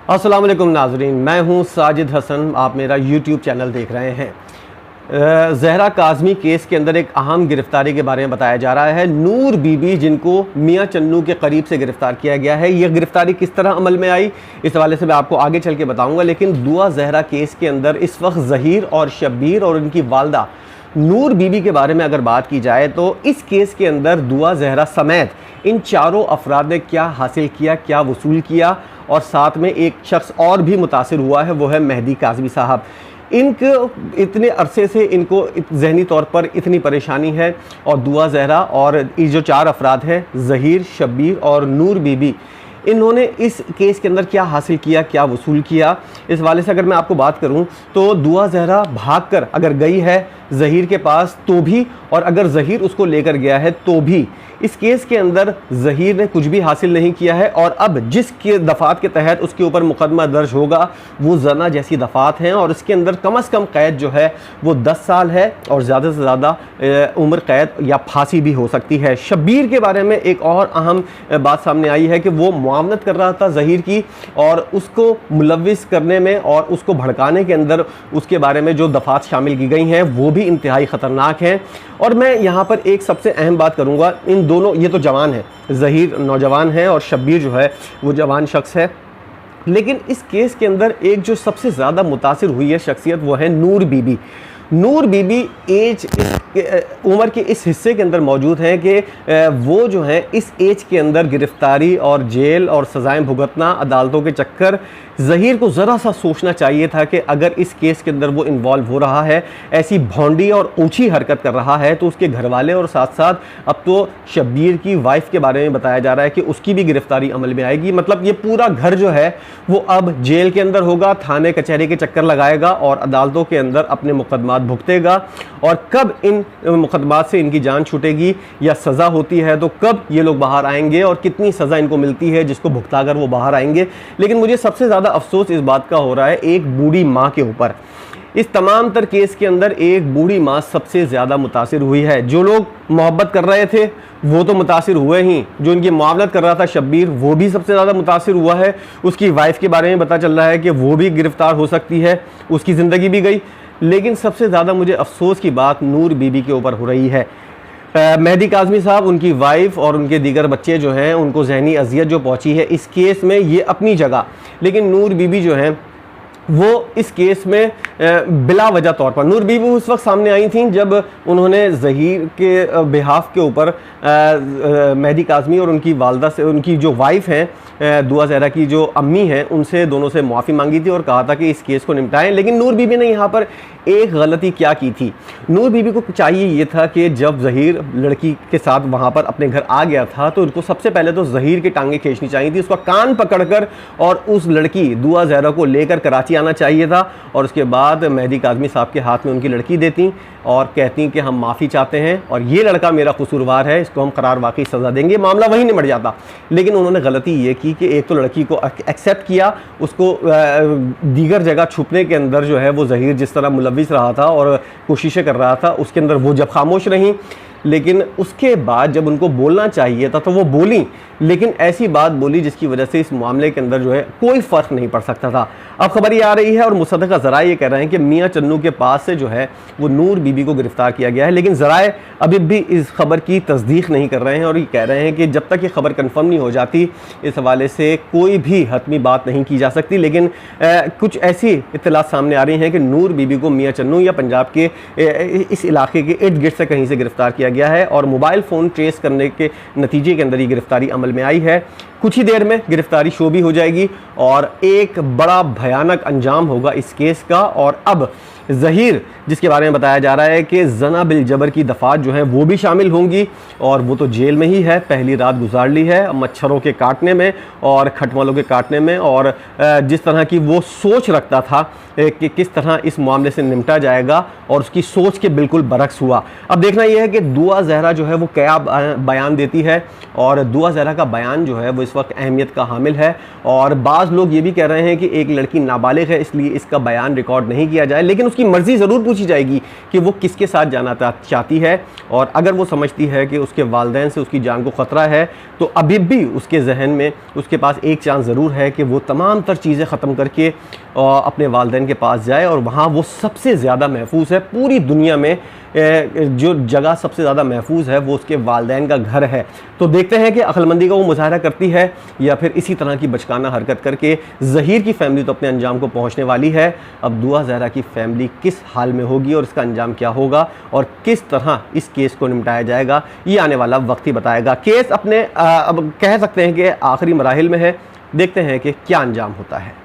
अस्सलाम वालेकुम नाज़रीन, मैं हूं साजिद हसन। आप मेरा यूट्यूब चैनल देख रहे हैं। ज़हरा काज़मी केस के अंदर एक अहम गिरफ्तारी के बारे में बताया जा रहा है। नूर बीबी, जिनको मियां चन्नू के करीब से गिरफ़्तार किया गया है, यह गिरफ़्तारी किस तरह अमल में आई, इस हवाले से मैं आपको आगे चल के बताऊँगा। लेकिन दुआ ज़हरा केस के अंदर इस वक्त ज़हीर और शब्बीर और उनकी वालदा नूर बीबी के बारे में अगर बात की जाए तो इस केस के अंदर दुआ ज़हरा समेत इन चारों अफराद ने क्या हासिल किया, क्या वसूल किया, और साथ में एक शख्स और भी मुतासिर हुआ है, वो है मेहदी काज़मी साहब। इनको इतने अरसे से इनको ज़हनी तौर पर इतनी परेशानी है, और दुआ ज़हरा और ये जो चार अफराद हैं, ज़हीर, शब्बीर और नूर बीबी, इन्होंने इस केस के अंदर क्या हासिल किया, क्या वसूल किया, इस वाले से अगर मैं आपको बात करूं तो दुआ ज़हरा भागकर अगर गई है ज़हीर के पास तो भी, और अगर ज़हीर उसको लेकर गया है तो भी, इस केस के अंदर ज़हीर ने कुछ भी हासिल नहीं किया है। और अब जिस के दफ़ात के तहत उसके ऊपर मुकदमा दर्ज होगा वो जना जैसी दफ़ात हैं, और इसके अंदर कम अज़ कम कैद जो है वो 10 साल है, और ज़्यादा से ज़्यादा उम्र कैद या फांसी भी हो सकती है। शब्बीर के बारे में एक और अहम बात सामने आई है कि वो मुआवनत कर रहा था ज़हीर की, और उसको मुलविस करने में और उसको भड़काने के अंदर उसके बारे में जो दफ़ात शामिल की गई हैं वो भी इंतहाई ख़तरनाक हैं। और मैं यहाँ पर एक सबसे अहम बात करूँगा, इन दोनों, ये तो जवान है, ज़हीर नौजवान है और शब्बीर जो है वो जवान शख्स है, लेकिन इस केस के अंदर एक जो सबसे ज़्यादा मुतासिर हुई है शख्सियत वो है नूर बीबी। नूर बीबी उम्र के इस हिस्से के अंदर मौजूद हैं कि वो जो हैं इस एज के अंदर गिरफ़्तारी और जेल और सज़ाएँ भुगतना, अदालतों के चक्कर, ज़हीर को ज़रा सा सोचना चाहिए था कि अगर इस केस के अंदर वो इन्वॉल्व हो रहा है, ऐसी भौंडी और ऊंची हरकत कर रहा है, तो उसके घर वाले और साथ साथ अब तो शब्बीर की वाइफ के बारे में बताया जा रहा है कि उसकी भी गिरफ़्तारी अमल में आएगी। मतलब ये पूरा घर जो है वो अब जेल के अंदर होगा, थाने कचहरी के चक्कर लगाएगा और अदालतों के अंदर अपने मुकदमात भुगतेगा। और कब इन मुकदमात से इनकी जान छूटेगी या सज़ा होती है तो कब ये लोग बाहर आएंगे और कितनी सज़ा इनको मिलती है जिसको भुगता कर वो बाहर आएंगे। लेकिन मुझे सबसे ज़्यादा अफसोस इस बात का हो रहा है एक बूढ़ी माँ के ऊपर। इस तमाम तर केस के अंदर एक बूढ़ी माँ सबसे ज़्यादा मुतासिर हुई है। जो लोग मोहब्बत कर रहे थे वो तो मुतासिर हुए ही, जो इनकी मुआवनत कर रहा था शब्बीर वो भी सबसे ज़्यादा मुतासिर हुआ है। उसकी वाइफ के बारे में पता चल रहा है कि वो भी गिरफ़्तार हो सकती है, उसकी ज़िंदगी भी गई। लेकिन सबसे ज़्यादा मुझे अफसोस की बात नूर बीबी के ऊपर हो रही है। मेहदी काज़मी साहब, उनकी वाइफ और उनके दीगर बच्चे जो हैं उनको ज़हनी अजियत जो पहुंची है इस केस में, ये अपनी जगह, लेकिन नूर बीबी जो हैं वो इस केस में बिला वजह तौर पर, नूर बीबी उस वक्त सामने आई थी जब उन्होंने ज़हीर के बिहाफ के ऊपर मेहदी काज़मी और उनकी वालदा से, उनकी जो वाइफ हैं दुआ ज़हरा की जो अम्मी हैं, उनसे दोनों से माफ़ी मांगी थी और कहा था कि इस केस को निपटाएं। लेकिन नूर बीबी ने यहाँ पर एक गलती क्या की थी। नूर बीबी को चाहिए ये था कि जब ज़हीर लड़की के साथ वहाँ पर अपने घर आ गया था तो उनको सबसे पहले तो ज़हीर की टांगें खींचनी चाहिए थी, उसका कान पकड़कर, और उस लड़की दुआ ज़हरा को लेकर कराची आना चाहिए था। और उसके बाद मेहदी काज़मी साहब के हाथ में उनकी लड़की देती और कहती कि हम माफ़ी चाहते हैं और ये लड़का मेरा कसूरवार है, इसको हम करार वाकई सज़ा देंगे, मामला वहीं निमट जाता। लेकिन उन्होंने गलती ये की कि एक तो लड़की को एक्सेप्ट किया, उसको दीगर जगह छुपने के अंदर जो है वो ज़हीर जिस तरह मुलविस रहा था और कोशिशें कर रहा था उसके अंदर वो जब खामोश रहीं, लेकिन उसके बाद जब उनको बोलना चाहिए था तो वो बोली, लेकिन ऐसी बात बोली जिसकी वजह से इस मामले के अंदर जो है कोई फ़र्क नहीं पड़ सकता था। अब खबर ये आ रही है और मुसद्दक़ा ज़राए ये कह रहे हैं कि मियां चन्नू के पास से जो है वो नूर बीबी को गिरफ़्तार किया गया है, लेकिन ज़राए अभी भी इस खबर की तस्दीक नहीं कर रहे हैं और ये कह रहे हैं कि जब तक ये खबर कन्फर्म नहीं हो जाती इस हवाले से कोई भी हतमी बात नहीं की जा सकती। लेकिन कुछ ऐसी इत्तलात सामने आ रही हैं कि नूर बीबी को मियां चन्नू या पंजाब के इस इलाके के इर्द गिर्द से कहीं से गिरफ़्तार किया गया है और मोबाइल फ़ोन ट्रेस करने के नतीजे के अंदर ये गिरफ़्तारी अमल में आई है। कुछ ही देर में गिरफ्तारी शो भी हो जाएगी और एक बड़ा भयानक अंजाम होगा इस केस का। और अब ज़हीर, जिसके बारे में बताया जा रहा है कि जना बिल जबर की दफ़ात जो हैं वो भी शामिल होंगी, और वो तो जेल में ही है, पहली रात गुजार ली है मच्छरों के काटने में और खटमलों के काटने में, और जिस तरह की वो सोच रखता था कि किस तरह इस मामले से निपटा जाएगा और उसकी सोच के बिल्कुल बरक्स हुआ। अब देखना यह है कि दुआ ज़हरा जो है वो क्या बयान देती है, और दुआ ज़हरा का बयान जो है वो इस इस वक्त अहमियत का हामिल है। और बाज़ लोग ये भी कह रहे हैं कि एक लड़की नाबालिग है इसलिए इसका बयान रिकॉर्ड नहीं किया जाए, लेकिन उसकी मर्ज़ी ज़रूर पूछी जाएगी कि वो किसके साथ जाना चाहती है। और अगर वो समझती है कि उसके वालिदैन से उसकी जान को ख़तरा है तो अभी भी उसके जहन में उसके पास एक चांस ज़रूर है कि वो तमाम तर चीज़ें ख़त्म करके अपने वालिदैन के पास जाए। और वहाँ वो सबसे ज़्यादा महफूज है पूरी दुनिया में, जो जगह सबसे ज़्यादा महफूज है वो उसके वालिदैन का घर है। तो देखते हैं कि अक्लमंदी का वो मुजाहरा करती है या फिर इसी तरह की बचकाना हरकत करके। ज़हीर की फैमिली तो अपने अंजाम को पहुँचने वाली है, अब दुआ ज़हरा की फैमिली किस हाल में होगी और इसका अंजाम क्या होगा और किस तरह इस केस को निपटाया जाएगा ये आने वाला वक्त ही बताएगा। केस अपने अब कह सकते हैं कि आखिरी मराहिल में है, देखते हैं कि क्या अंजाम होता है।